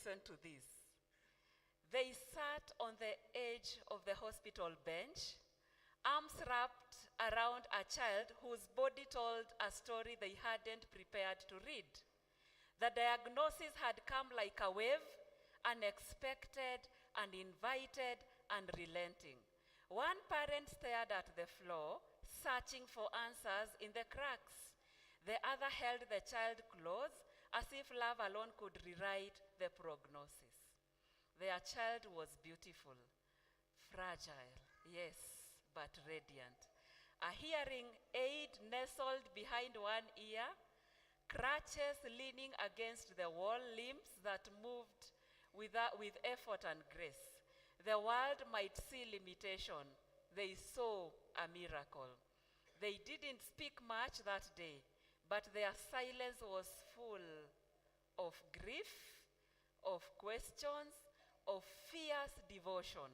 listen to this. They sat on the edge of the hospital bench, arms wrapped around a child whose body told a story they hadn't prepared to read. The diagnosis had come like a wave, unexpected, uninvited, unrelenting. One parent stared at the floor, searching for answers in the cracks. The other held the child close, as if love alone could rewrite the prognosis. Their child was beautiful, fragile, yes, but radiant. A hearing aid nestled behind one ear, crutches leaning against the wall, limbs that moved with effort and grace. The world might see limitation. They saw a miracle. They didn't speak much that day, but their silence was full of grief, of questions, of fierce devotion.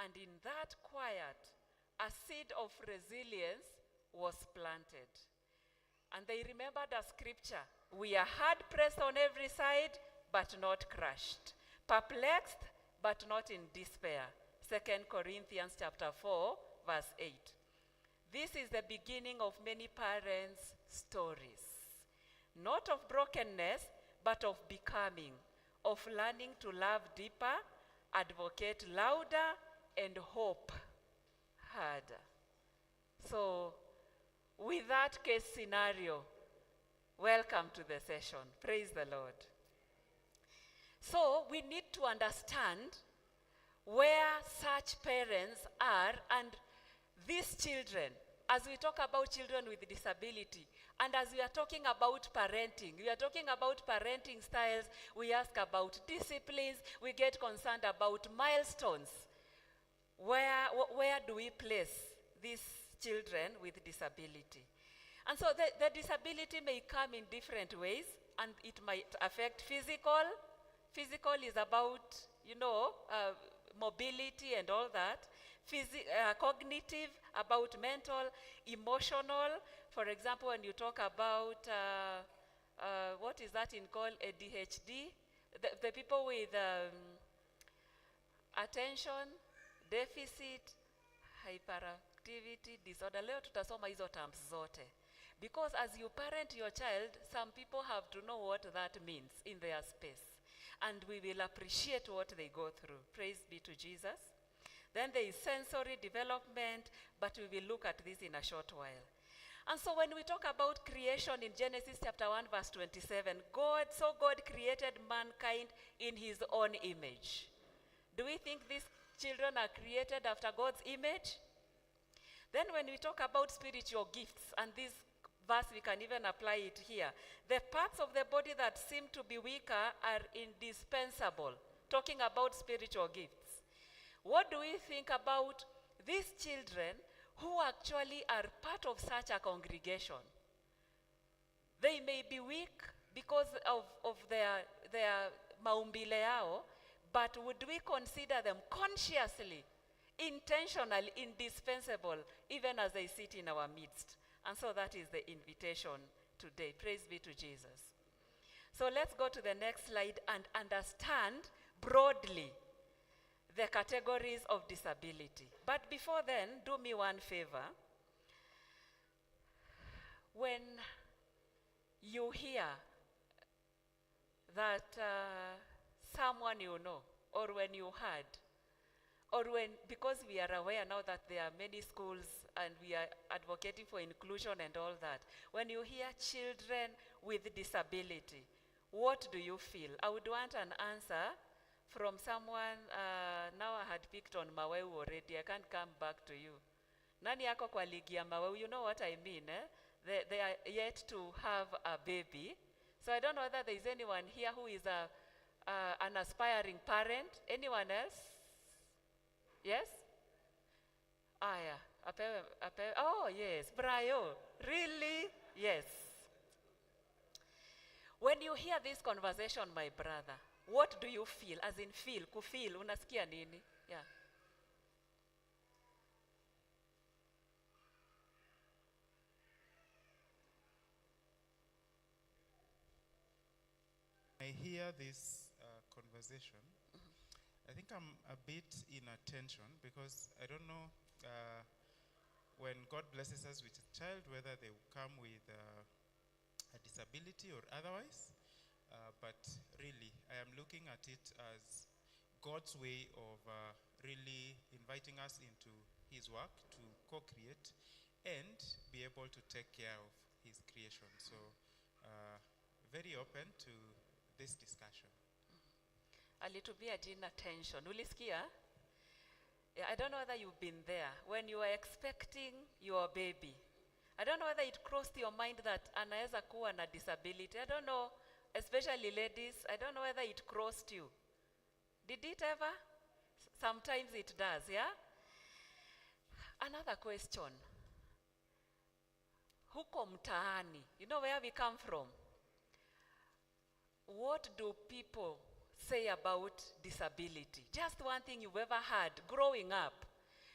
And in that quiet, a seed of resilience was planted. And they remembered a scripture: we are hard pressed on every side, but not crushed. Perplexed, but not in despair. 2 Corinthians chapter 4, verse 8. This is the beginning of many parents' stories. Not of brokenness, but of becoming, of learning to love deeper, advocate louder, and hope harder. So, with that case scenario, welcome to the session. Praise the Lord. So, we need to understand where such parents are and these children. As we talk about children with disability, and as we are talking about parenting, we are talking about parenting styles, we ask about disciplines, we get concerned about milestones. Where do we place these children with disability? And so the disability may come in different ways, and it might affect physical. Physical is about, mobility and all that. Cognitive, about mental, emotional. For example, when you talk about, what is that called ADHD? The people with attention deficit, hyperactivity disorder. Leo tutasoma hizo terms zote. Because as you parent your child, some people have to know what that means in their space. And we will appreciate what they go through. Praise be to Jesus. Then there is sensory development, but we will look at this in a short while. And so when we talk about creation in Genesis chapter 1, verse 27, God created mankind in his own image. Do we think these children are created after God's image? Then when we talk about spiritual gifts, and this verse we can even apply it here, the parts of the body that seem to be weaker are indispensable, talking about spiritual gifts. What do we think about these children who actually are part of such a congregation? They may be weak because of their maumbile yao, but would we consider them consciously, intentionally indispensable, even as they sit in our midst? And so that is the invitation today. Praise be to Jesus. So let's go to the next slide and understand broadly the categories of disability. But before then, do me one favor. When you hear that someone you know, or when you heard, or because we are aware now that there are many schools and we are advocating for inclusion and all that, when you hear children with disability, what do you feel? I would want an answer from someone. Now I had picked on Maweu already. I can't come back to you. Nani yako kwa ligi ya Maweu? You know what I mean, eh? They are yet to have a baby. So I don't know whether there is anyone here who is an aspiring parent. Anyone else? Yes? Yeah. Oh, yes. Brayo. Really? Yes. When you hear this conversation, my brother, what do you feel? As in feel, kufeel, unasikia nini? Yeah. I hear this conversation. I think I'm a bit in attention because I don't know when God blesses us with a child, whether they will come with a disability or otherwise. But really, I am looking at it as God's way of really inviting us into his work to co-create and be able to take care of his creation. So very open to this discussion. Alitubia jina tension. Ulisikia? Yeah, I don't know whether you've been there. When you were expecting your baby, I don't know whether it crossed your mind that anaweza kuwa na disability. I don't know, especially ladies, I don't know whether it crossed you. Did it ever? Sometimes it does, yeah? Another question. Huko mtaani, you know where we come from? What do people say about disability? Just one thing you've ever heard growing up.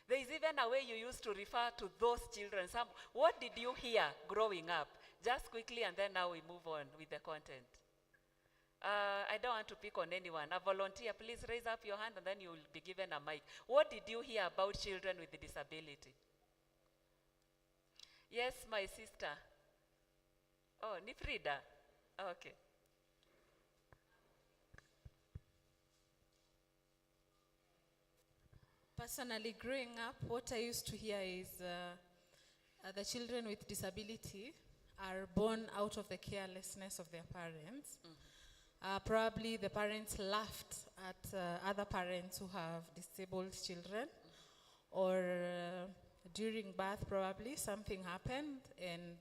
There is even a way you used to refer to those children. What did you hear growing up? Just quickly, and then now we move on with the content. I don't want to pick on anyone. A volunteer, please raise up your hand and then you will be given a mic. What did you hear about children with disability? Yes, my sister. Oh, ni Frida. Okay. Personally, growing up, what I used to hear is the children with disability are born out of the carelessness of their parents. Probably the parents laughed at other parents who have disabled children, or during birth probably something happened, and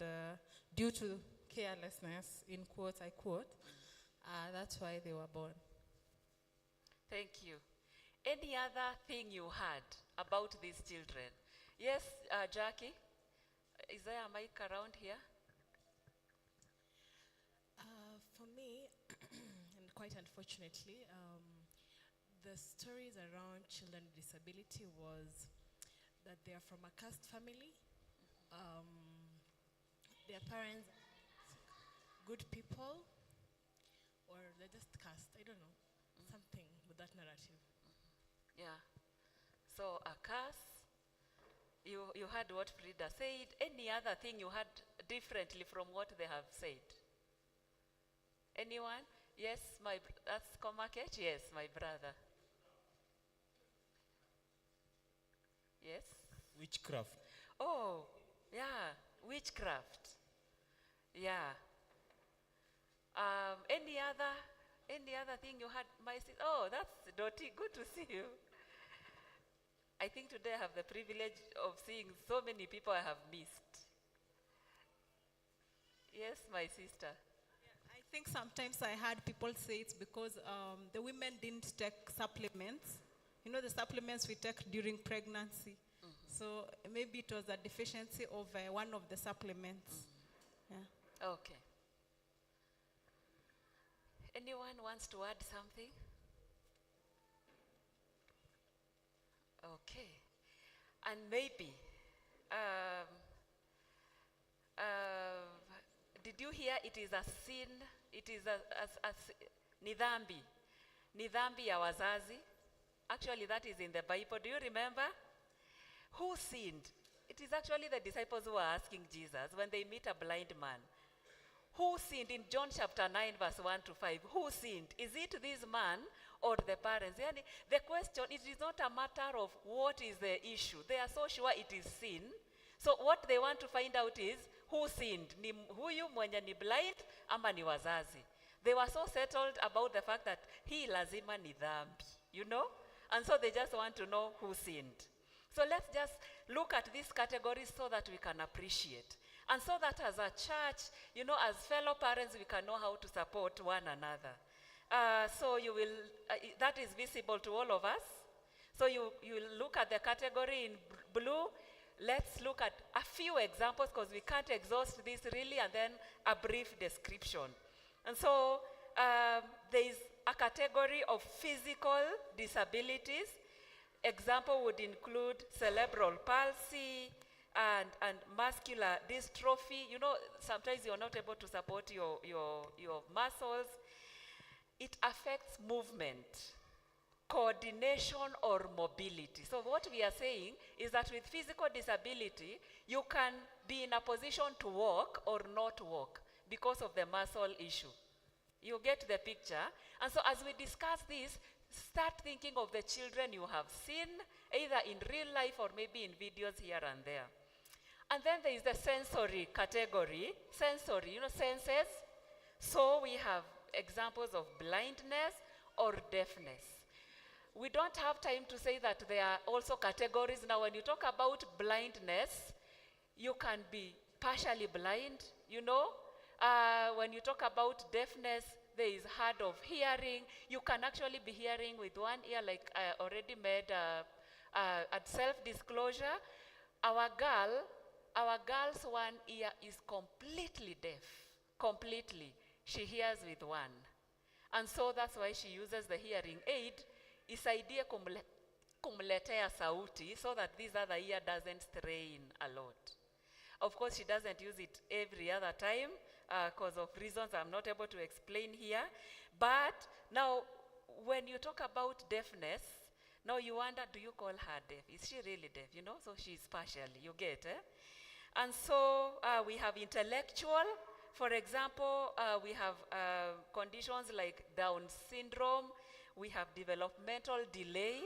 due to carelessness, in quotes I quote, that's why they were born. Thank you. Any other thing you heard about these children? Yes, Jackie? Is there a mic around here? For me, and quite unfortunately, the stories around children with disability was that they are from a caste family. Their parents good people, or they're just caste. I don't know, something with that narrative. Yeah. So a curse. You heard what Frida said. Any other thing you heard differently from what they have said? Anyone? Yes, that's Komakech? Yes, my brother. Yes? Witchcraft. Oh, yeah, witchcraft. Yeah. Any other thing you had? Oh, that's Dottie. Good to see you. I think today I have the privilege of seeing so many people I have missed. Yes, my sister. I think sometimes I heard people say it's because the women didn't take supplements. You know, the supplements we take during pregnancy. So maybe it was a deficiency of one of the supplements. Yeah. Okay. Anyone wants to add something? Okay. And maybe, did you hear it is a sin, it is ni dhambi ya wazazi? Actually, that is in the Bible. Do you remember? Who sinned? It is actually the disciples who are asking Jesus when they meet a blind man. Who sinned? In John chapter 9, verse 1 to 5. Who sinned? Is it this man or the parents? The question, it is not a matter of what is the issue. They are so sure it is sin. So what they want to find out is, who sinned? Ni huyu mwenye ni blind ama ni wazazi? They were so settled about the fact that hii lazima ni dhambi, you know? And so they just want to know who sinned. So let's just look at these categories so that we can appreciate. And so that as a church, you know, as fellow parents, we can know how to support one another. So you will, that is visible to all of us. So you look at the category in blue. Let's look at a few examples because we can't exhaust this really, and then a brief description. And so there is a category of physical disabilities. Example would include cerebral palsy and muscular dystrophy. You know, sometimes you're not able to support your muscles. it affects movement, coordination, or mobility. So what we are saying is that with physical disability, you can be in a position to walk or not walk because of the muscle issue. You get the picture? And so as we discuss this, start thinking of the children you have seen, either in real life or maybe in videos here and there. And then there is the sensory category. Sensory, senses. So we have examples of blindness or deafness. We don't have time to say that there are also categories. Now, when you talk about blindness, you can be partially blind, When you talk about deafness, there is hard of hearing. You can actually be hearing with one ear, like I already made at self-disclosure. Our girl's one ear is completely deaf, completely. She hears with one. And so that's why she uses the hearing aid. Isaidie kumletea sauti so that this other ear doesn't strain a lot. Of course, she doesn't use it every other time because of reasons I'm not able to explain here. But now, when you talk about deafness, now you wonder, do you call her deaf? Is she really deaf? So she's partially, you get, And so we have intellectual. For example, we have conditions like Down syndrome. We have developmental delay.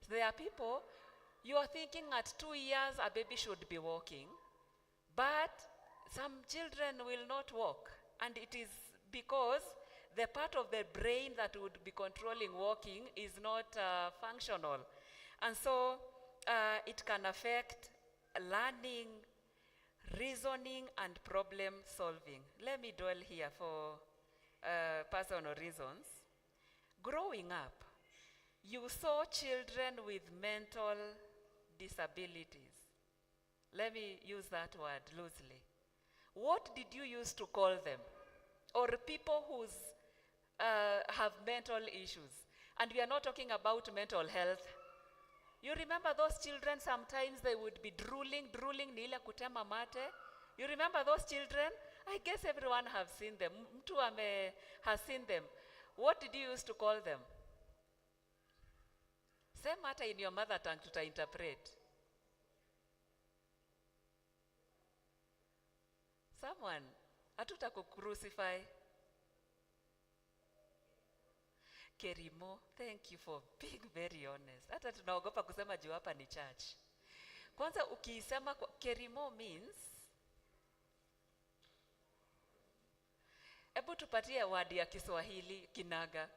There are people, you are thinking at 2 years a baby should be walking, but some children will not walk. And it is because the part of the brain that would be controlling walking is not functional. And so it can affect learning, reasoning, and problem solving. Let me dwell here for personal reasons. Growing up, you saw children with mental disabilities. Let me use that word loosely. What did you use to call them? Or people who have mental issues. And we are not talking about mental health. You remember those children, sometimes they would be drooling ni ile kutema mate. You remember those children? I guess everyone have seen them. Mtu has seen them. What did you use to call them? Same matter in your mother tongue to interpret. Someone, hatuta kucrucify. Kerimo, thank you for being very honest. Hata tunaogopa kusema juu hapa ni church. Kwanza ukisema Kerimo means, hebu tupatie word ya Kiswahili kinaga.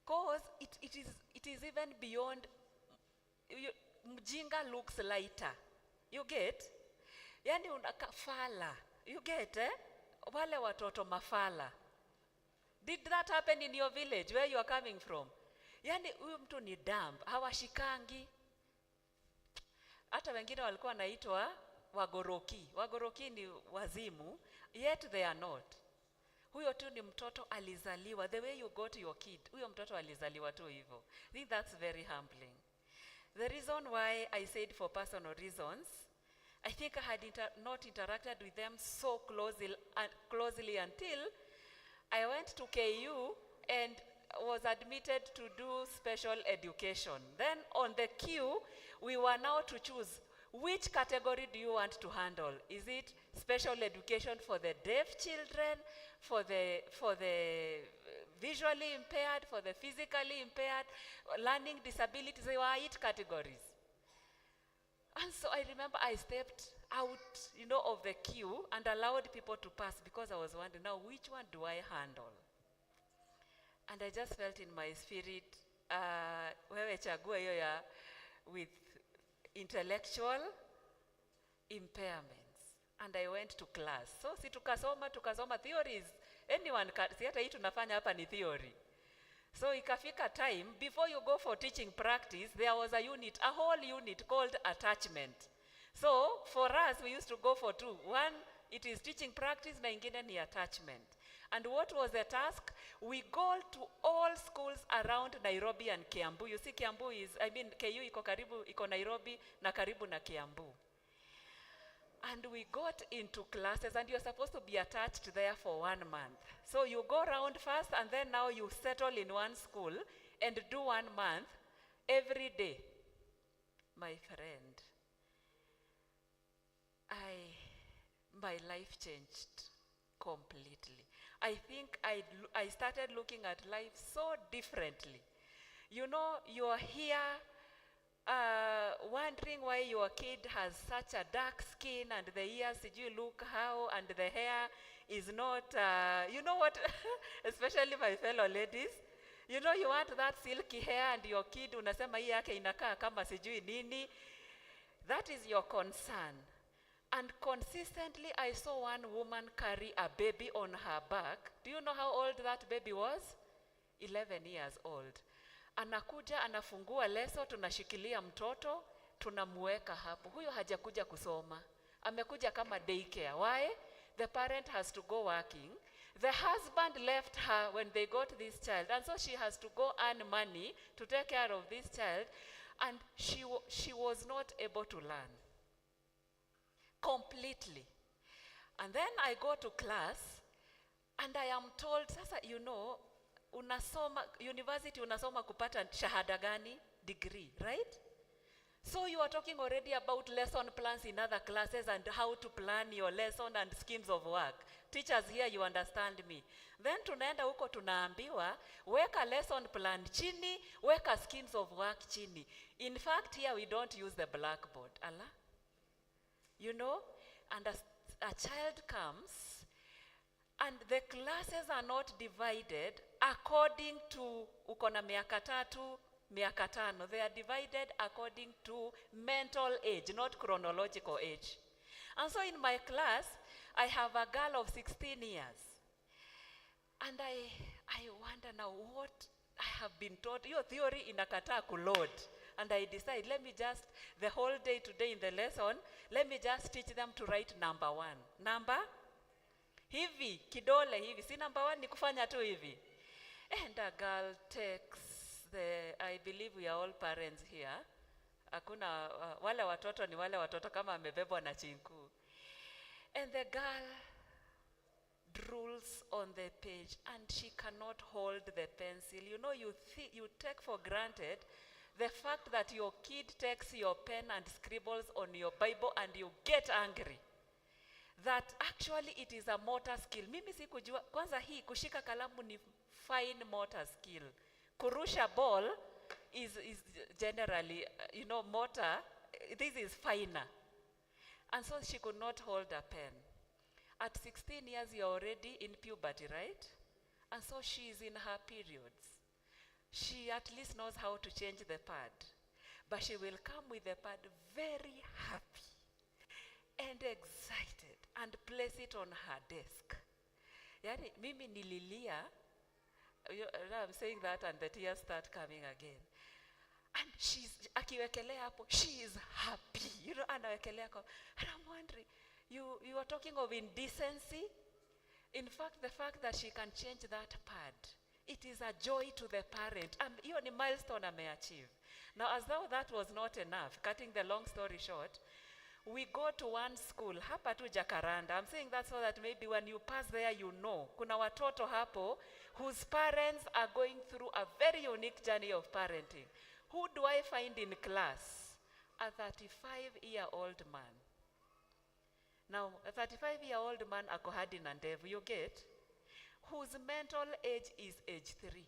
Because it is even beyond, mjinga looks lighter. You get? Yani unakafala. You get, Wale watoto mafala. Did that happen in your village where you are coming from? Yani huyu mtu ni dumb, hawashikangi. Hata wengine walikuwa naitwa wagoroki. Wagoroki ni wazimu, yet they are not. Huyo tu ni mtoto alizaliwa. The way you got your kid, huyo mtoto alizaliwa tu hivyo. I think that's very humbling. The reason why I said for personal reasons, I think I had not interacted with them so closely until I went to KU and was admitted to do special education. Then on the queue, we were now to choose which category do you want to handle. Is it special education for the deaf children, for the visually impaired, for the physically impaired, learning disabilities? There were 8 categories. And so I remember I stepped out, of the queue and allowed people to pass because I was wondering, now which one do I handle? And I just felt in my spirit, wewe chagua hiyo ya with intellectual impairments. And I went to class. So si tukasoma theories. Anyone can, si hata hii tunafanya hapa ni theory. So ikafika time, before you go for teaching practice, there was a unit, a whole unit called attachment. So for us, we used to go for 2. One, it is teaching practice, na ingine ni attachment. And what was the task? We go to all schools around Nairobi and Kiambu. You see, Kiambu is, KU iko karibu, iko Nairobi na karibu na Kiambu. And we got into classes, and you're supposed to be attached there for 1 month. So you go around first, and then now you settle in one school and do 1 month every day. My friend, my life changed completely. I think I started looking at life so differently. You know, you're here wondering why your kid has such a dark skin and the ears, did you look how, and the hair is not, you know what, especially my fellow ladies, you know, you want that silky hair and your kid unasema hii yake inakaa kama sijui nini. That is your concern. And consistently I saw one woman carry a baby on her back. Do you know how old that baby was? 11 years old. Anakuja, anafungua leso, tunashikilia mtoto, tunamuweka hapo. Huyo hajakuja kusoma. Amekuja kama daycare. Why? The parent has to go working. The husband left her when they got this child. And so she has to go earn money to take care of this child. And she was not able to learn. Completely. And then I go to class, and I am told, sasa, you know, unasoma, university unasoma kupata shahada gani? Degree, right? So you are talking already about lesson plans in other classes and how to plan your lesson and schemes of work. Teachers here, you understand me. Then tunaenda huko tunaambiwa, weka lesson plan chini, weka schemes of work chini. In fact, here we don't use the blackboard. Allah? You know, and a child comes, and the classes are not divided according to ukona miaka tatu, miaka tano. They are divided according to mental age, not chronological age. And so in my class, I have a girl of 16 years. And I wonder now what I have been taught. Your theory inakataa kuload. And I decide, let me just, the whole day today in the lesson, let me just teach them to write number 1. Number? Hivi, kidole hivi. Si number 1 ni kufanya tu hivi. And a girl takes I believe we are all parents here. Hakuna, wale watoto ni wale watoto kama amebebwa na chinku. And the girl drools on the page and she cannot hold the pencil. You know, you take for granted the fact that your kid takes your pen and scribbles on your Bible and you get angry. That actually it is a motor skill. Mimi sikujua, kwanza hii kushika kalamu ni fine motor skill. Kurusha ball is generally, you know, motor, this is finer. And so she could not hold a pen. At 16 years, you're already in puberty, right? And so she is in her periods. She at least knows how to change the pad. But she will come with the pad very happy and excited and place it on her desk. Yani, mimi nililia, I'm saying that and the tears start coming again. And she's, akiwekelea hapo, she is happy. You know, anawekelea hapo. And I'm wondering, you are talking of indecency? In fact, the fact that she can change that pad, it is a joy to the parent. And hiyo ni milestone ameachieve. Now, as though that was not enough, cutting the long story short, we go to one school, hapa tu Jacaranda. I'm saying that so that maybe when you pass there, you know. Kuna watoto hapo whose parents are going through a very unique journey of parenting. Who do I find in class? A 35-year-old man. Now, a 35-year-old man ako hadi na ndevu, you get? Whose mental age is age 3.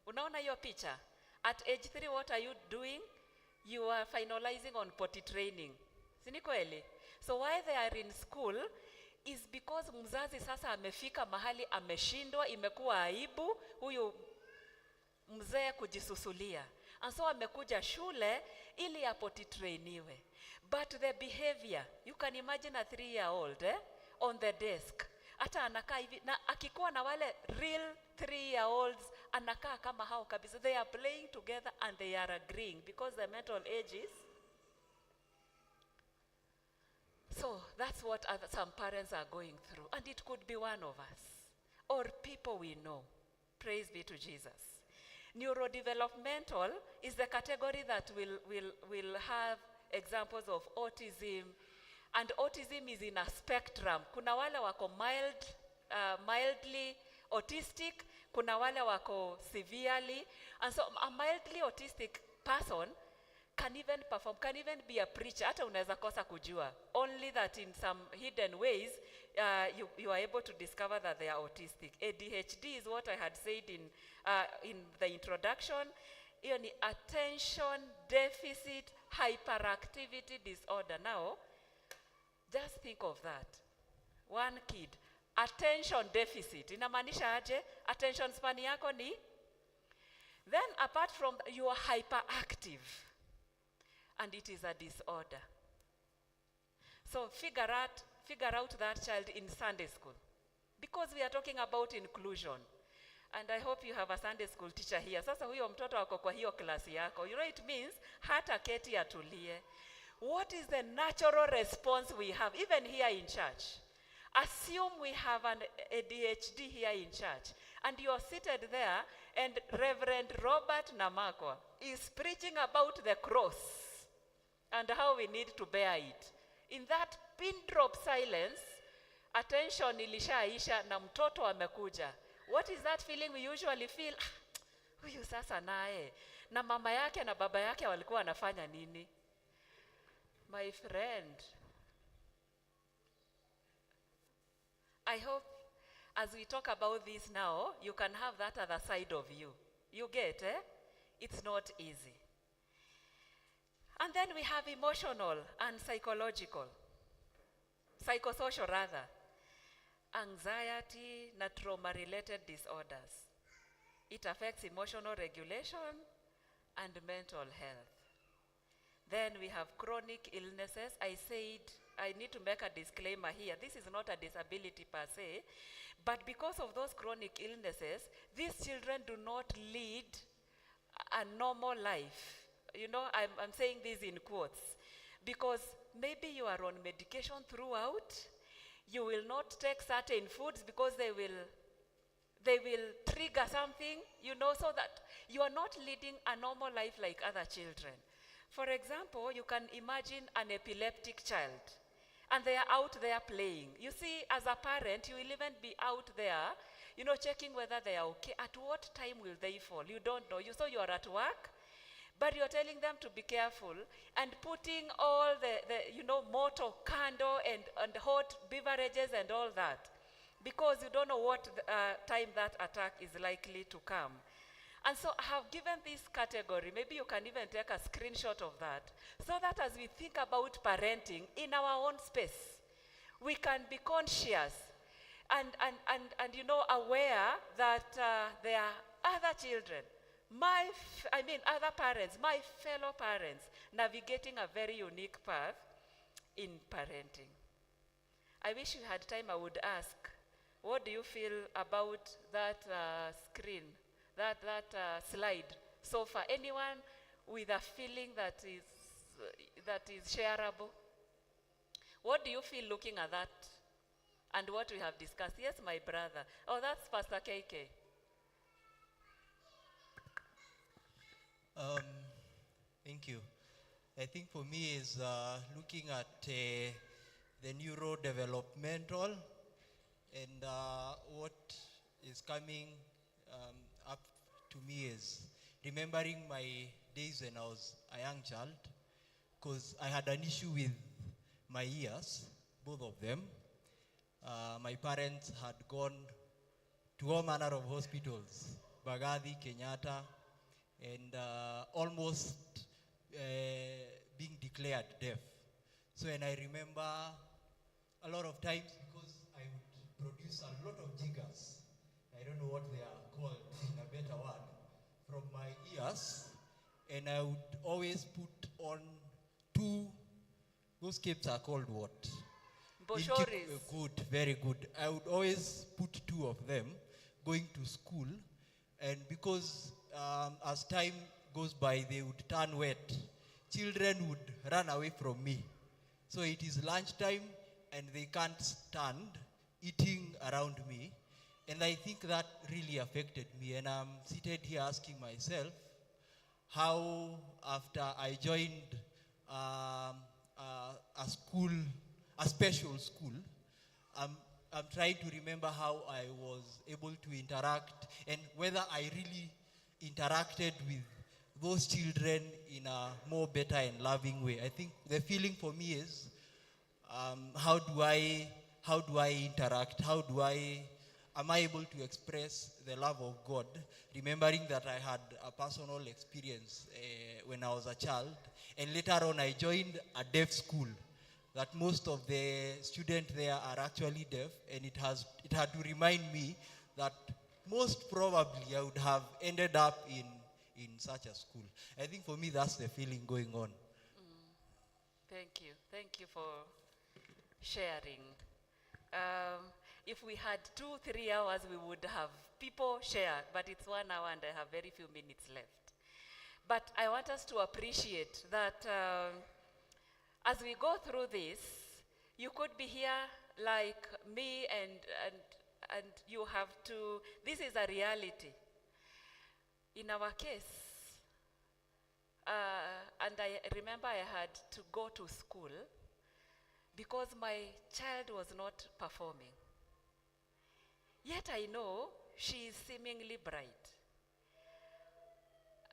Unaona hiyo picha? At age 3, what are you doing? You are finalizing on potty training. Sini kweli? So why they are in school is because mzazi sasa amefika mahali ameshindwa, imekuwa aibu, huyu mzee kujisusulia. And so amekuja shule ili apoti trainiwe. But the behavior, you can imagine a 3-year-old on the desk. Hata anakaa hivi, na akikuwa na wale real 3-year-olds, anakaa kama hao kabisa. They are playing together and they are agreeing because the mental age is. So that's what some parents are going through. And it could be one of us or people we know. Praise be to Jesus. Neurodevelopmental is the category that will have examples of autism. And autism is in a spectrum. Kuna wale wako mildly autistic, kuna wale wako severely. And so a mildly autistic person can even perform, can even be a preacher. Hata unaweza kosa kujua. Only that in some hidden ways, you are able to discover that they are autistic. ADHD is what I had said in the introduction. Hiyo ni attention deficit hyperactivity disorder. Now, just think of that. One kid, attention deficit. Inamaanisha aje? Attention span yako ni? Then apart from that, you are hyperactive. And it is a disorder. So figure out that child in Sunday school. Because we are talking about inclusion. And I hope you have a Sunday school teacher here. Sasa huyo mtoto wako kwa hiyo klasi yako. You know it means hata keti atulie. What is the natural response we have even here in church? Assume we have an ADHD here in church. And you are seated there and Reverend Robert Namakwa is preaching about the cross and how we need to bear it. In that pin drop silence, attention ilishaisha na mtoto amekuja. What is that feeling we usually feel? Huyu sasa nae. Na mama yake na baba yake walikuwa wanafanya nini? My friend, I hope as we talk about this now, you can have that other side of you. You get, eh? It's not easy. And then we have emotional and psychological, psychosocial rather, anxiety na trauma-related disorders. It affects emotional regulation and mental health. Then we have chronic illnesses. I said, I need to make a disclaimer here. This is not a disability per se, but because of those chronic illnesses, these children do not lead a normal life. You know, I'm saying this in quotes, because maybe you are on medication throughout. You will not take certain foods because they will trigger something, you know, so that you are not leading a normal life like other children. For example, you can imagine an epileptic child, and they are out there playing. You see, as a parent, you will even be out there, you know, checking whether they are okay. At what time will they fall? You don't know. So you are at work, but you're telling them to be careful and putting all the you know, motor candle and hot beverages and all that, because you don't know what time that attack is likely to come. And so I have given this category. Maybe you can even take a screenshot of that, so that as we think about parenting in our own space, we can be conscious and you know, aware that there are other children, other parents, my fellow parents, navigating a very unique path in parenting. I wish you had time. I would ask, what do you feel about that screen, that slide so far? Anyone with a feeling that is shareable? What do you feel looking at that and what we have discussed? Yes, my brother. Oh, that's Pastor KK. Thank you. I think for me is looking at the neurodevelopmental and what is coming up to me is remembering my days when I was a young child, because I had an issue with my ears, both of them. My parents had gone to all manner of hospitals, Bagathi, Kenyatta, and almost being declared deaf. So, and I remember a lot of times, because I would produce a lot of jiggers, I don't know what they are called in a better word, from my ears, and I would always put on two, those capes are called what? Boshoris. Good, very good. I would always put two of them going to school, and because as time goes by, they would turn wet. Children would run away from me So it is lunchtime and they can't stand eating around me. And I think that really affected me. And I'm seated here asking myself how, after I joined a school, a special school, I'm trying to remember how I was able to interact and whether I really interacted with those children in a more better and loving way. I think the feeling for me is how do I interact? Am I able to express the love of God? Remembering that I had a personal experience when I was a child, and later on I joined a deaf school. That most of the students there are actually deaf, and it had to remind me that most probably I would have ended up in such a school. I think for me that's the feeling going on. Thank you for sharing. If we had 2-3 hours, we would have people share, but it's 1 hour and I have very few minutes left. But I want us to appreciate that as we go through this, you could be here like me and you have to, this is a reality. In our case, and I remember I had to go to school because my child was not performing. Yet I know she is seemingly bright.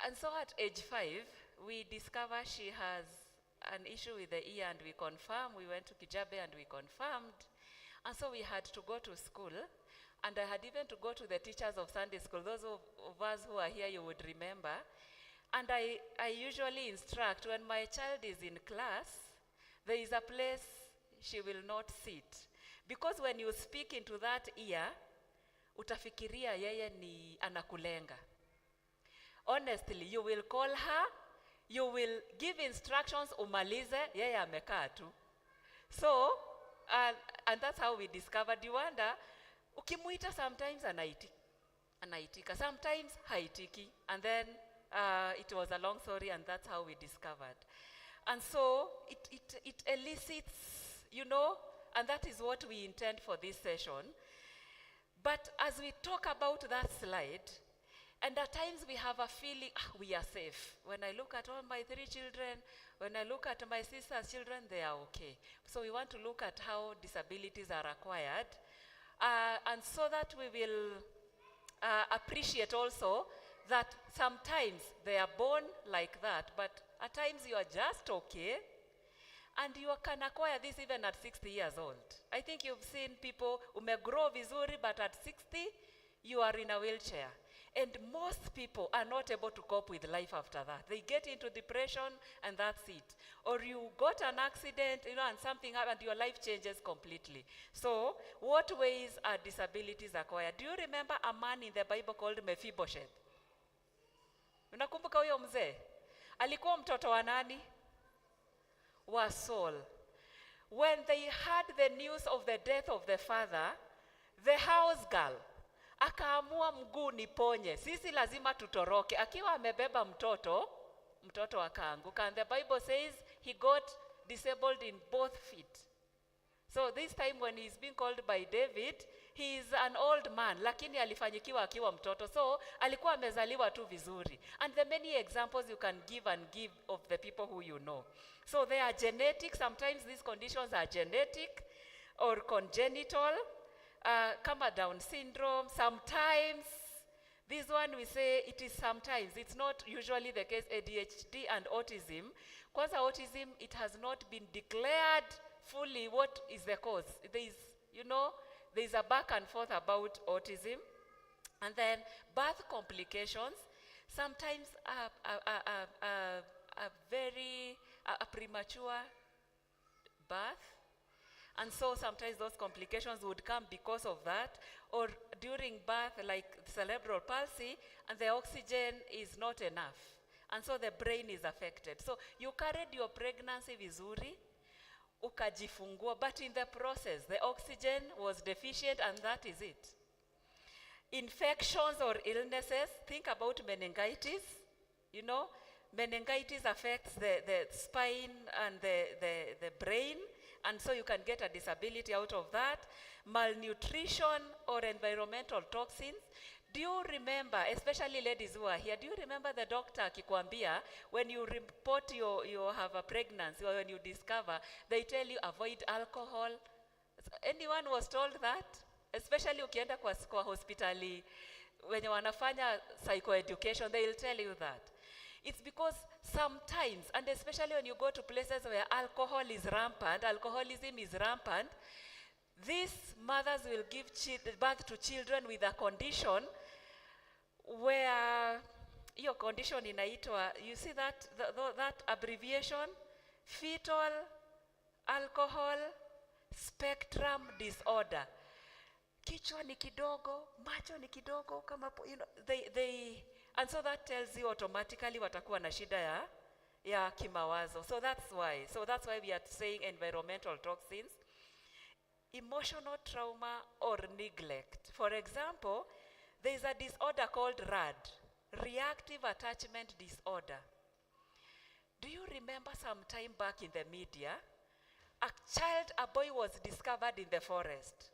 And so at age 5, we discover she has an issue with the ear, and we confirm. We went to Kijabe and we confirmed. And so we had to go to school. And I had even to go to the teachers of Sunday school. Those of us who are here, you would remember. And I usually instruct, when my child is in class, there is a place she will not sit. Because when you speak into that ear, utafikiria yeye ni anakulenga. Honestly, you will call her, you will give instructions, umalize, yeye amekaa tu. So, and that's how we discovered. You wonder, ukimuita sometimes anaitika, sometimes haitiki. And then it was a long story, and that's how we discovered. And so it elicits, you know, and that is what we intend for this session. But as we talk about that slide, and at times we have a feeling, we are safe. When I look at all my 3 children, when I look at my sister's children, they are okay. So we want to look at how disabilities are acquired. And so that we will appreciate also that sometimes they are born like that, but at times you are just okay. And you can acquire this even at 60 years old. I think you've seen people who may grow vizuri, but at 60, you are in a wheelchair. And most people are not able to cope with life after that. They get into depression and that's it. Or you got an accident, you know, and something happened, your life changes completely. So, what ways are disabilities acquired? Do you remember a man in the Bible called Mephibosheth? Unakumbuka huyo mzee? Alikuwa mtoto wa nani? Wa Saul. When they heard the news of the death of the father, the house girl akaamua mguu niponye, sisi lazima tutoroke. Akiwa amebeba mtoto akaanguka. And the Bible says he got disabled in both feet. So this time when he's being called by David, he is an old man, lakini alifanyikiwa akiwa mtoto. So alikuwa amezaliwa tu vizuri. And the many examples you can give of the people who you know. So they are genetic. Sometimes these conditions are genetic or congenital. Kama Down syndrome. Sometimes, this one we say it is sometimes. It's not usually the case. ADHD and autism. Kwanza autism, it has not been declared fully what is the cause. There is, you know, there is a back and forth about autism. And then birth complications. Sometimes a premature birth. And so sometimes those complications would come because of that. Or during birth, like cerebral palsy, and the oxygen is not enough. And so the brain is affected. So you carried your pregnancy vizuri, ukajifungua, but in the process, the oxygen was deficient, and that is it. Infections or illnesses, think about meningitis. You know, meningitis affects the spine and the brain, and so you can get a disability out of that. Malnutrition or environmental toxins. Do you remember, especially ladies who are here, do you remember the doctor akikwambia, when you report you have a pregnancy or when you discover, they tell you avoid alcohol? Anyone was told that? Especially ukienda kwa hospitali, when you wanafanya psychoeducation, they'll tell you that. It's because sometimes, and especially when you go to places where alcoholism is rampant, these mothers will give birth to children with a condition where your condition inaitwa, you see that abbreviation, fetal alcohol spectrum disorder. Kichwa ni kidogo, macho ni kidogo, kama they and so that tells you automatically watakuwa na shida ya kimawazo. So that's why we are saying environmental toxins, emotional trauma or neglect. For example, there is a disorder called RAD, reactive attachment disorder. Do you remember some time back in the media, a boy was discovered in the forest.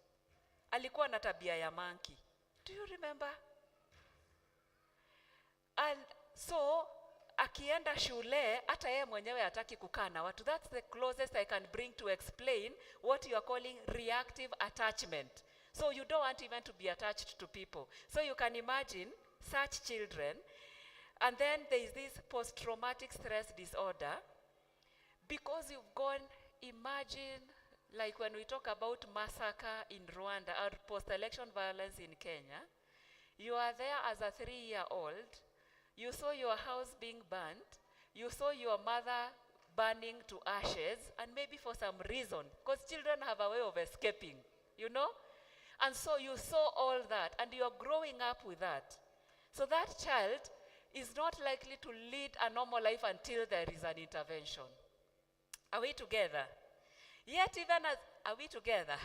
Alikuwa na tabia ya monkey. Do you remember? And so akienda shule, hata yeye mwenyewe hataki kukaa na watu. That's the closest I can bring to explain what you are calling reactive attachment. So you don't want even to be attached to people. So you can imagine such children. And then there is this post-traumatic stress disorder. Because you've gone, imagine, like when we talk about massacre in Rwanda or post-election violence in Kenya, you are there as a 3-year-old, you saw your house being burnt, you saw your mother burning to ashes, and maybe for some reason, because children have a way of escaping, you know? And so you saw all that, and you are growing up with that. So that child is not likely to lead a normal life until there is an intervention. Are we together? Yet even as, are we together?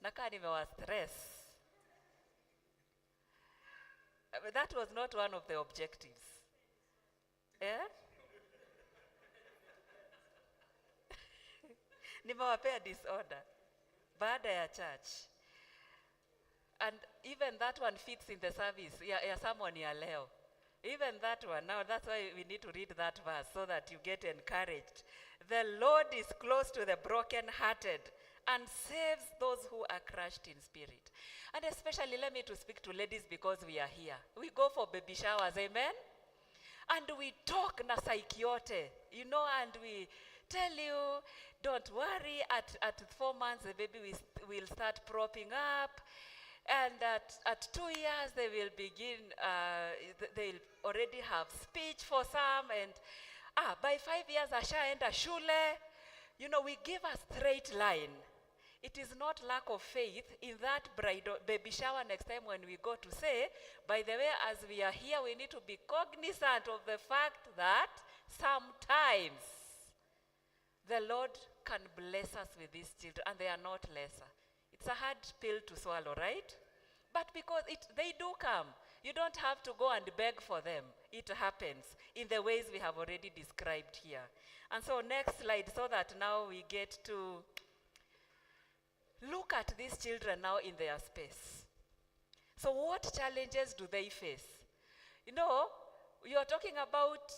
Nakaa nimewa stress. That was not one of the objectives. Yeah? Nimewapea disorder. Baada ya church. And even that one fits in the service. Ya someone ya leo. Even that one, now that's why we need to read that verse so that you get encouraged. The Lord is close to the brokenhearted and saves those who are crushed in spirit. And especially, let me to speak to ladies because we are here. We go for baby showers, amen? And we talk na saikiote, you know, and we tell you, don't worry, at 4 months the baby will start propping up. And at 2 years, they will begin, they'll already have speech for some. And by 5 years, ashaenda shule. You know, we give a straight line. It is not lack of faith in that baby shower next time when we go to say, by the way, as we are here, we need to be cognizant of the fact that sometimes the Lord can bless us with these children, and they are not lesser. It's a hard pill to swallow, right? But because they do come. You don't have to go and beg for them. It happens in the ways we have already described here. And so next slide, so that now we get to look at these children now in their space. So what challenges do they face? You know, you're talking about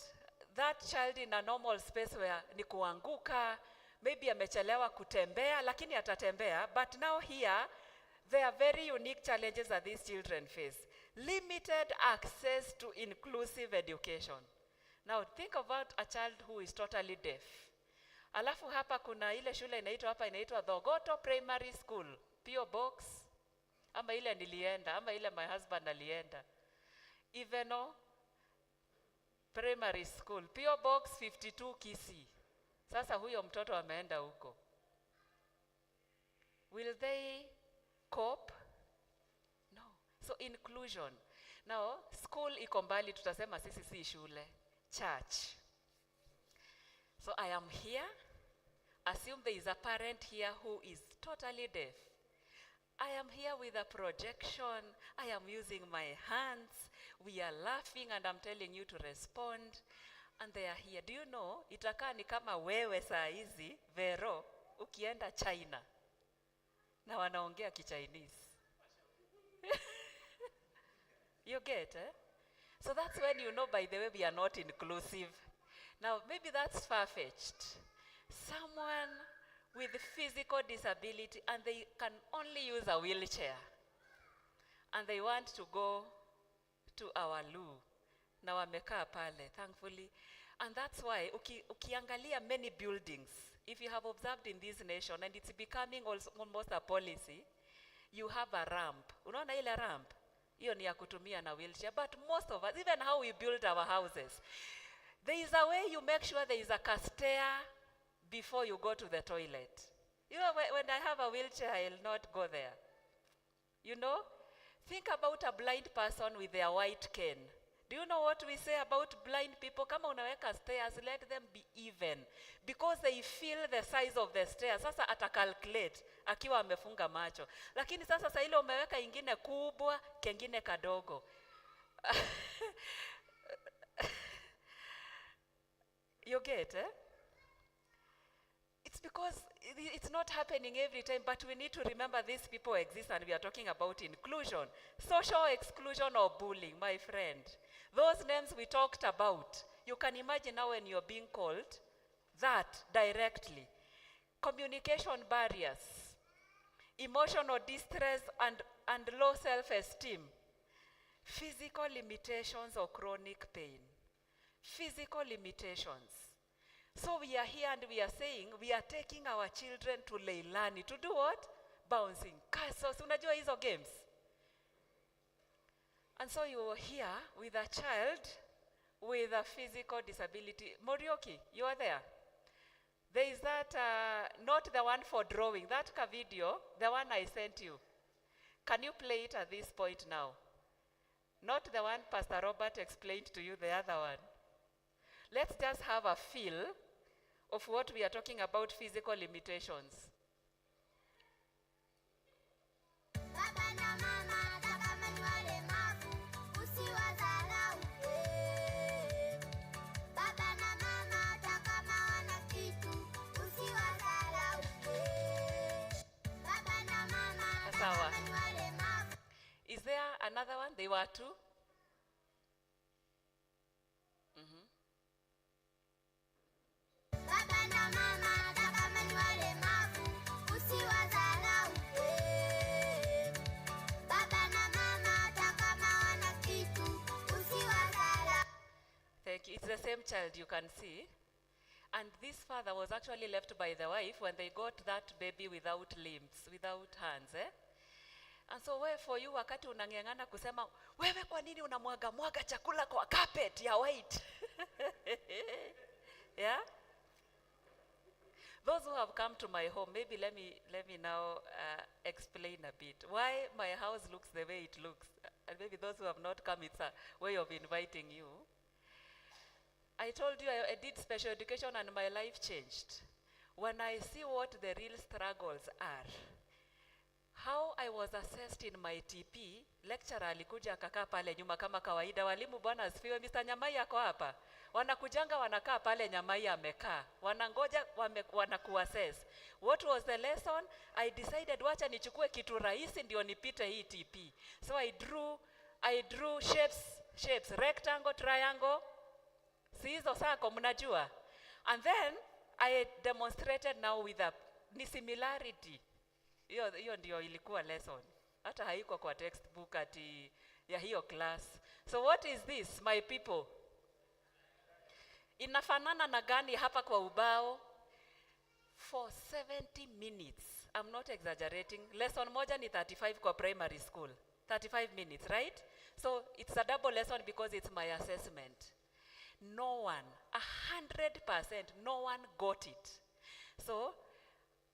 that child in a normal space where ni kuanguka, maybe amechelewa kutembea, lakini atatembea. But now here, there are very unique challenges that these children face. Limited access to inclusive education. Now think about a child who is totally deaf. Alafu hapa kuna ile shule inaitwa Thogoto Primary School, PO Box, ama ile nilienda, ama ile my husband alienda. Iveno Primary School, PO Box 52 Kisii. Sasa huyo mtoto ameenda huko. Will they cope? No. So inclusion. Now, school iko mbali, tutasema sisi si shule. Church. So I am here. Assume there is a parent here who is totally deaf. I am here with a projection. I am using my hands. We are laughing and I'm telling you to respond. And they are here. Do you know, itakaa ni kama wewe saa hizi, Vero, ukienda China, na wanaongea Ki-Chinese. You get, eh? So that's when you know, by the way, we are not inclusive. Now, maybe that's far-fetched. Someone with physical disability and they can only use a wheelchair. And they want to go to our loo. Na wamekaa pale, thankfully. And that's why, ukiangalia many buildings, if you have observed in this nation, and it's becoming almost a policy, you have a ramp. Unaona ile ramp? Hiyo ni ya kutumia na wheelchair. But most of us, even how we build our houses, there is a way you make sure there is a stair before you go to the toilet. You know, when I have a wheelchair, I'll not go there. You know? Think about a blind person with their white cane. Do you know what we say about blind people? Kama unaweka stairs, let them be even. Because they feel the size of the stairs. Sasa atacalculate akiwa amefunga macho. Lakini sasa ile umeweka ingine kubwa, kengine kadogo. You get, eh? It's because it's not happening every time, but we need to remember these people exist, and we are talking about inclusion. Social exclusion or bullying, my friend. Those names we talked about, you can imagine now when you're being called that directly. Communication barriers, emotional distress and low self-esteem, physical limitations or chronic pain. Physical limitations. So we are here and we are saying we are taking our children to Leilani to do what? Bouncing castles. Unajua hizo games. And so you are here with a child with a physical disability. Morioki, you are there. There is that, not the one for drawing, that video, the one I sent you. Can you play it at this point now? Not the one Pastor Robert explained to you, the other one. Let's just have a feel of what we are talking about, physical limitations. Sawa. Is there another one? They were two? Thank you. It's the same child, you can see. And this father was actually left by the wife when they got that baby without limbs, without hands. And so for you, wakati unang'ang'ana kusema, wewe kwa nini unamwaga chakula kwa carpet ya white? Yeah? Those who have come to my home, maybe let me now explain a bit why my house looks the way it looks. And maybe those who have not come, it's a way of inviting you. I told you I did special education and my life changed. When I see what the real struggles are, how I was assessed in my TP, lecturer alikuja akakaa pale nyuma kama kawaida. Walimu bwana asifiwe, Mr. Nyamai yako hapa. Wanakujanga wanakaa pale Nyamai amekaa. Wanangoja wanakuassess. What was the lesson? I decided wacha nichukue kitu rahisi ndio nipite hii TP. So I drew shapes, rectangle, triangle. Si hizo sako mnajua. And then I demonstrated now with a similarity. Hiyo ndio ilikuwa lesson. Hata haiko kwa textbook ati ya hiyo class. So what is this, my people? Inafanana na gani hapa kwa ubao? For 70 minutes. I'm not exaggerating. Lesson moja ni 35 kwa primary school. 35 minutes, right? So it's a double lesson because it's my assessment. No one, 100%, no one got it. So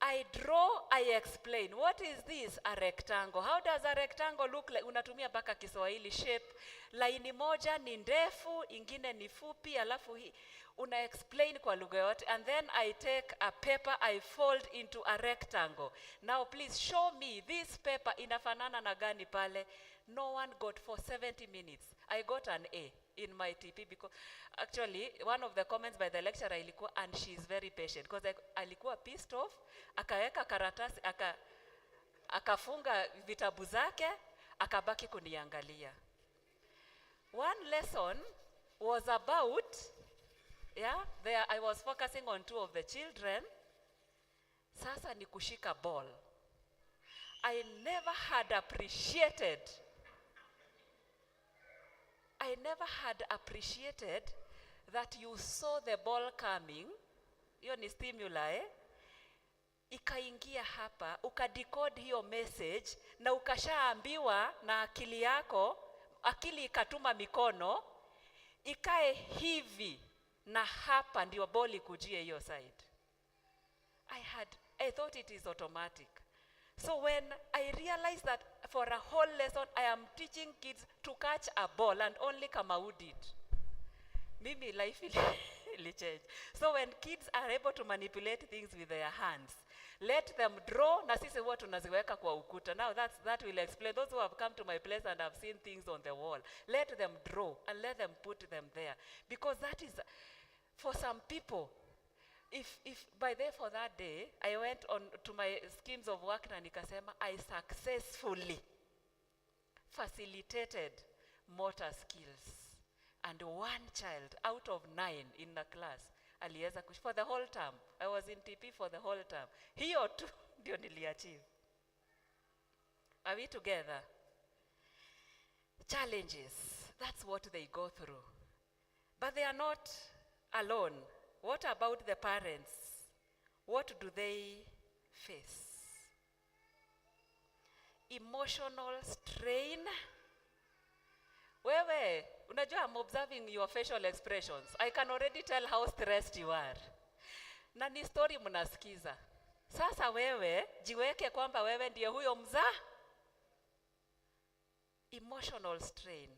I draw, I explain. What is this? A rectangle. How does a rectangle look like? Unatumia baka Kiswahili shape. Laini moja ni ndefu, ingine ni fupi, alafu hii. una explain kwa lugha yote, and then I take a paper, I fold into a rectangle. Now please show me this paper inafanana na gani pale. No one got for 70 minutes. I got an A in my TP because actually one of the comments by the lecturer ilikuwa, and she is very patient because alikuwa pissed off, akaweka karatasi, akafunga vitabu zake, akabaki kuniangalia. One lesson was about, there I was focusing on 2 of the children. Sasa ni kushika ball. I never had appreciated that you saw the ball coming. Hiyo ni stimuli, ikaingia hapa, ukadecode hiyo message, na ukashaambiwa na akili yako, akili ikatuma mikono, ikae hivi, na hapa ndio ball ikujie hiyo side. I thought it is automatic. So when I realized that for a whole lesson I am teaching kids to catch a ball and only Kamau did, mimi life will change. So when kids are able to manipulate things with their hands, let them draw, na sisi huwa tunaziweka kwa ukuta. Now that will explain. Those who have come to my place and have seen things on the wall, let them draw and let them put them there. Because that is, for some people, if by there for that day, I went on to my schemes of work na nikasema, I successfully facilitated motor skills. And one child out of 9 in the class aliweza for the whole term. I was in TP for the whole term. Hiyo tu ndio niliachieve. Are we together? Challenges, that's what they go through. But they are not alone. What about the parents? What do they face? Emotional strain. Wewe, unajua, I'm observing your facial expressions. I can already tell how stressed you are. Na ni story mnasikiza. Sasa wewe, jiweke kwamba wewe ndiye huyo mzaa. Emotional strain.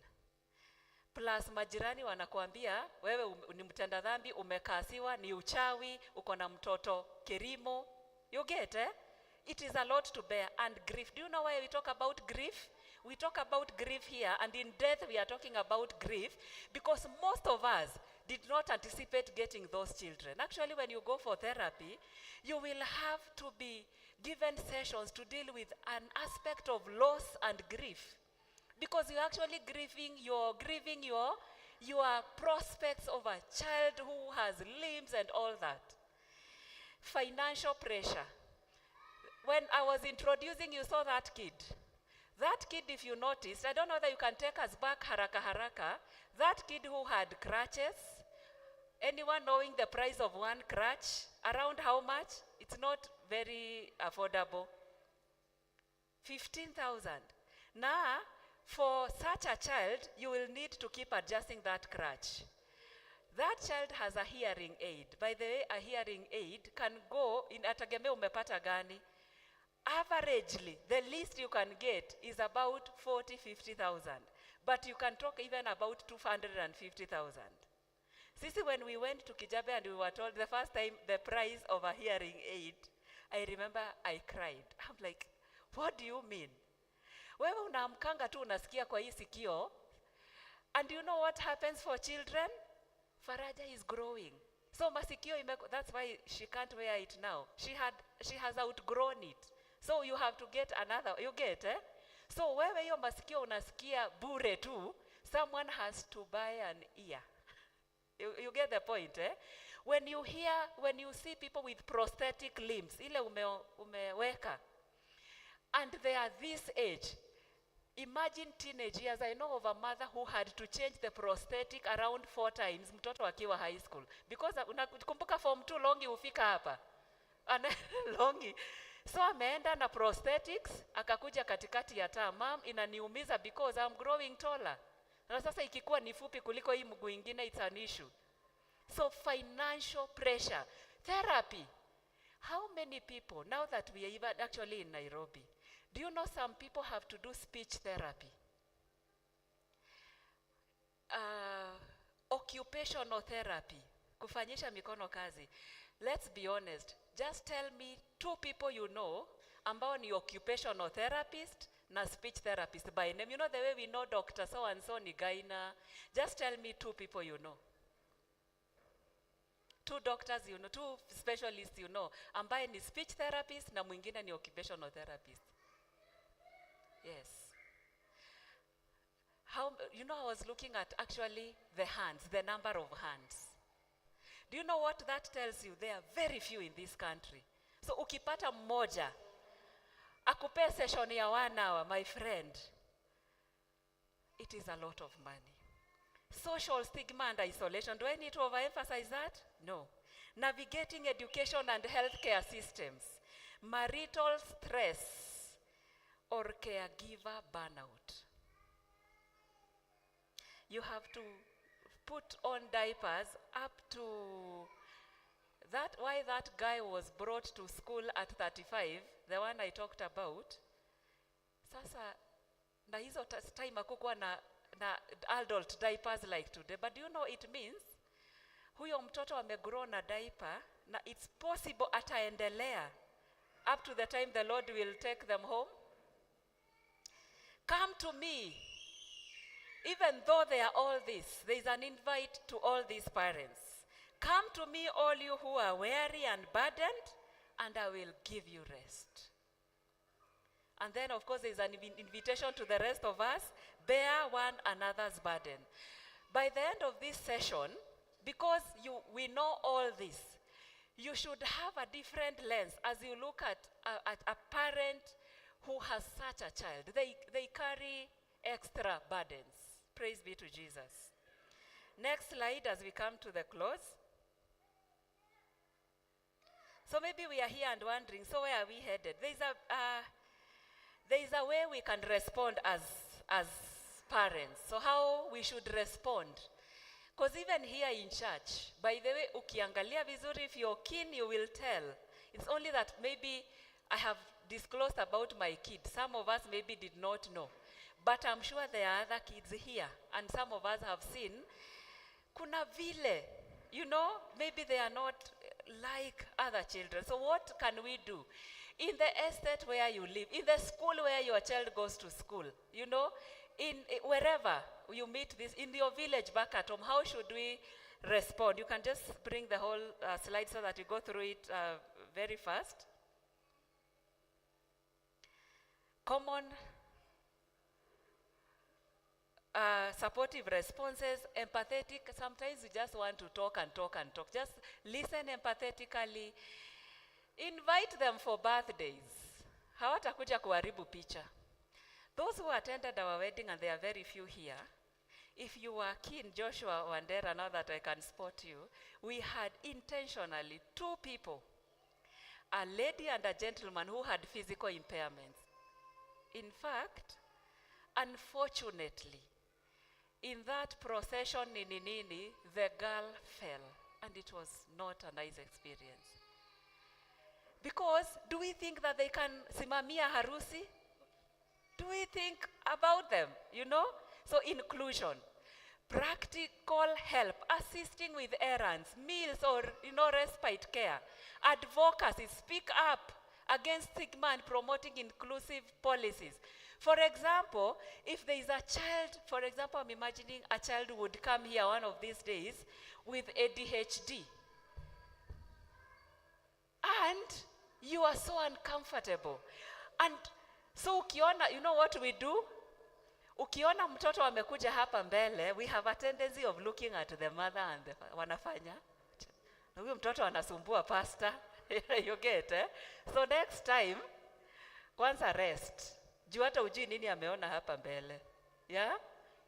Plus majirani wanakuambia, wewe ni mtenda dhambi, umekasiwa, ni uchawi, uko na mtoto kirimo. You get, eh? It is a lot to bear. And grief. Do you know why we talk about grief? We talk about grief here, and in death we are talking about grief because most of us did not anticipate getting those children. Actually, when you go for therapy, you will have to be given sessions to deal with an aspect of loss and grief. Because you're actually grieving your prospects of a child who has limbs and all that. Financial pressure. When I was introducing, you saw that kid. That kid, if you noticed, I don't know that you can take us back haraka haraka. That kid who had crutches, anyone knowing the price of one crutch? Around how much? It's not very affordable. 15,000. Now, for such a child, you will need to keep adjusting that crutch. That child has a hearing aid. By the way, a hearing aid can go in atagemea umepata gani. Averagely, the least you can get is about 40,000-50,000. But you can talk even about 250,000. Sisi, when we went to Kijabe and we were told the first time the price of a hearing aid, I remember I cried. I'm like, what do you mean? Wewe unaamkanga tu unasikia kwa hii sikio. And you know what happens for children? Faraja is growing. So masikio that's why she can't wear it now. She has outgrown it. So you have to get another, you get, eh? So wewe hiyo masikio unasikia bure tu, someone has to buy an ear. You get the point, eh? When you see people with prosthetic limbs, ile umeweka, and they are this age, imagine teenage years. I know of a mother who had to change the prosthetic around 4 times, mtoto akiwa high school. Because unakumbuka form 2 longi ufika hapa. Longi. So ameenda na prosthetics, akakuja katikati ya taa, mom, inaniumiza because I'm growing taller. Na sasa ikikuwa ni fupi kuliko hii mguu ingine, it's an issue. So financial pressure. Therapy. How many people, now that we are even actually in Nairobi, do you know some people have to do speech therapy? Occupational therapy. Kufanyisha mikono kazi. Let's be honest. Just tell me 2 people you know ambao ni occupational therapist na speech therapist by name. You know the way we know Dr. So and so ni Gaina. Just tell me 2 people you know. 2 doctors you know, 2 specialists you know, ambaye ni speech therapist na mwingine ni occupational therapist. Yes. How, you know, I was looking at actually the hands, the number of hands. Do you know what that tells you? There are very few in this country. So ukipata mmoja, akupe session ya 1 hour, my friend, it is a lot of money. Social stigma and isolation. Do I need to overemphasize that? No. Navigating education and healthcare systems. Marital stress or caregiver burnout. You have to put on diapers up to that. Why that guy was brought to school at 35, the one I talked about. Sasa, na hizo time hakukuwa na adult diapers like today. But do you know it means huyo mtoto amegrow na diaper na it's possible ataendelea up to the time the Lord will take them home. Come to me. Even though they are all this, there is an invite to all these parents. Come to me, all you who are weary and burdened, and I will give you rest. And then, of course, there is an invitation to the rest of us. Bear one another's burden. By the end of this session, because we know all this, you should have a different lens as you look at a parent who has such a child. They carry extra burdens. Praise be to Jesus. Next slide as we come to the close. So maybe we are here and wondering, so where are we headed? There is a way we can respond as parents. So how we should respond. Because even here in church, by the way, ukiangalia vizuri, if you're keen, you will tell. It's only that maybe I have disclosed about my kid. Some of us maybe did not know. But I'm sure there are other kids here. And some of us have seen. Kuna vile, you know, maybe they are not like other children. So what can we do? In the estate where you live, in the school where your child goes to school, you know, wherever you meet this, in your village back at home, how should we respond? You can just bring the whole slide so that you go through it very fast. Common supportive responses, empathetic. Sometimes you just want to talk and talk and talk. Just listen empathetically. Invite them for birthdays. Hawatakuja kuharibu picha. Those who attended our wedding, and there are very few here, if you were keen, Joshua Wandera, now that I can spot you, we had intentionally 2 people, a lady and a gentleman who had physical impairments. In fact, unfortunately, in that procession, the girl fell, and it was not a nice experience. Because do we think that they can simamia harusi? Do we think about them, you know? So inclusion, practical help, assisting with errands, meals, or, you know, respite care, advocacy, speak up against stigma and promoting inclusive policies. For example, if there is a child, for example, I'm imagining a child would come here one of these days with ADHD. And you are so uncomfortable. And so ukiona, you know what we do? Ukiona mtoto amekuja hapa mbele, we have a tendency of looking at the mother and the wanafanya. Na huyo mtoto anasumbua pastor. You get, eh? So next time, kwanza rest. Juu hata ujui nini ameona hapa mbele. Yeah?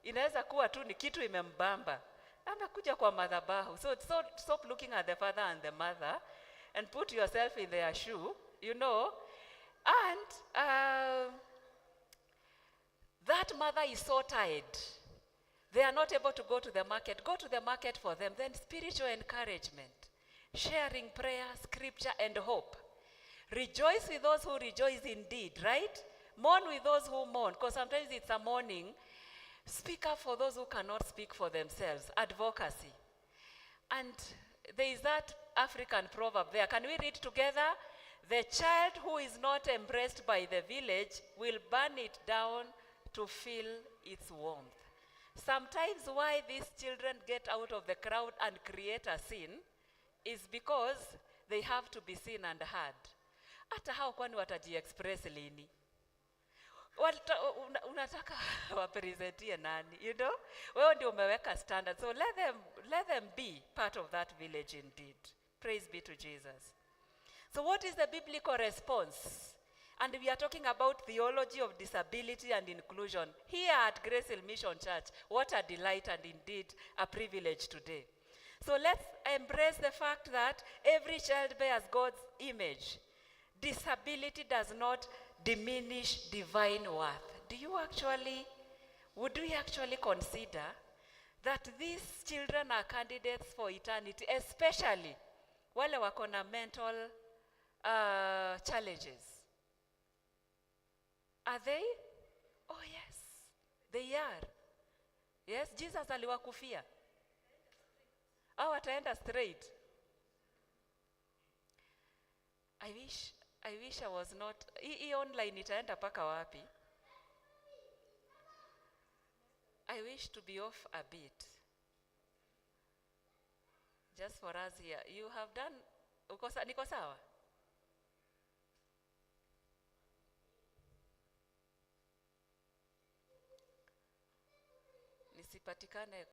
Inaweza kuwa tu ni kitu imembamba. Amekuja kwa madhabahu. So stop looking at the father and the mother and put yourself in their shoe, you know. And that mother is so tired. They are not able to go to the market. Go to the market for them. Then spiritual encouragement, sharing prayer, scripture, and hope. Rejoice with those who rejoice indeed, right? Mourn with those who mourn, because sometimes it's a mourning. Speak up for those who cannot speak for themselves. Advocacy. And there is that African proverb there. Can we read together? The child who is not embraced by the village will burn it down to feel its warmth. Sometimes why these children get out of the crowd and create a scene is because they have to be seen and heard. Hata hao kwani wataji-express lini? Unataka wapresentie nani? You know? Wewe ndio umeweka standard. So let them be part of that village indeed. Praise be to Jesus. So what is the biblical response? And we are talking about theology of disability and inclusion. Here at Grace Hill Mission Church, what a delight and indeed a privilege today. So let's embrace the fact that every child bears God's image. Disability does not diminish divine worth. Would we actually consider that these children are candidates for eternity, especially wale wako na mental challenges? Are they? Oh yes, they are. Yes, Jesus aliwakufia. Au ataenda straight. I wish I was not. Hii online itaenda paka wapi? I wish to be off a bit. Just for us here. You have done, niko sawa? Nisipatikane